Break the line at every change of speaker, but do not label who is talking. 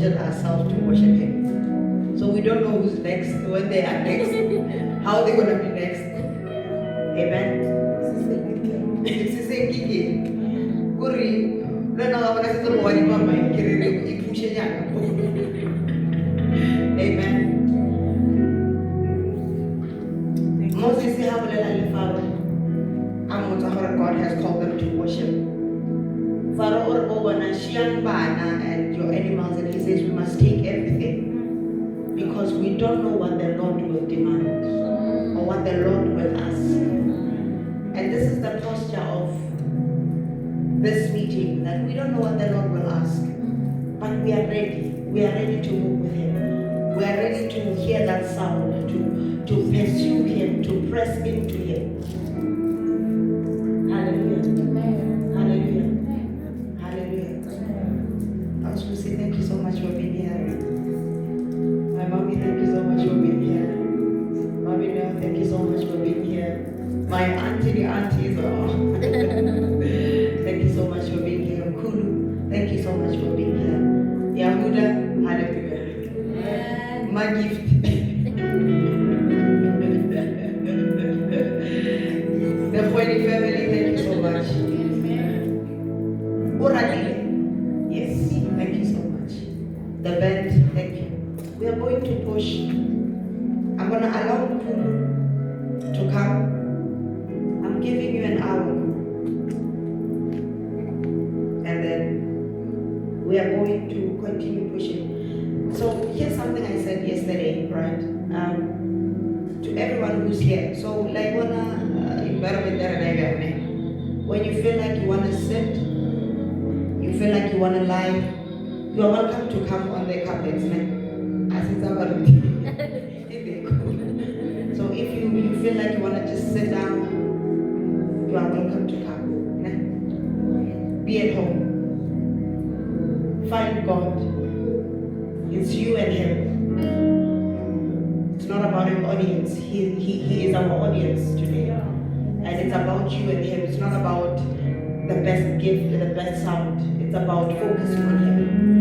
position ourselves to worship Him. So we don't know who's next, when they are next, how they're going to be next. Amen. Amen. Moses God has called them to worship. Pharaoh and your animals, and he says we must take everything because we don't know what the Lord will demand or what the Lord will ask. And this is the posture of this meeting, that we don't know what the Lord will ask, but we are ready. We are ready to move with Him. We are ready to hear that sound, to pursue Him, to press into Him. Hallelujah. Hallelujah. Hallelujah. I was going to say thank you so much for being here. My mommy, thank you so much for being here. Mommy, no, thank you so much for being here. My aunties, oh. Thank you so much for being here. Kulu, thank you so much for being here. Yahuda, hallelujah. My gift. The Holy family, thank you so much. Uradile, yes, thank you so much. The band, thank you. We are going to push. I'm going to allow Kulu to come. I'm giving you an hour. And then we are going to continue pushing. So here's something I said yesterday, right? To everyone who's here. So like when you feel like you want to sit, you feel like you want to lie, you are welcome to come on the carpets. So if you feel like you want to just sit down, you are welcome to come. Be at home. Find God. It's you and Him. It's not about an audience. He is our audience today. And it's about you and Him. It's not about the best gift, the best sound. It's about focusing on Him.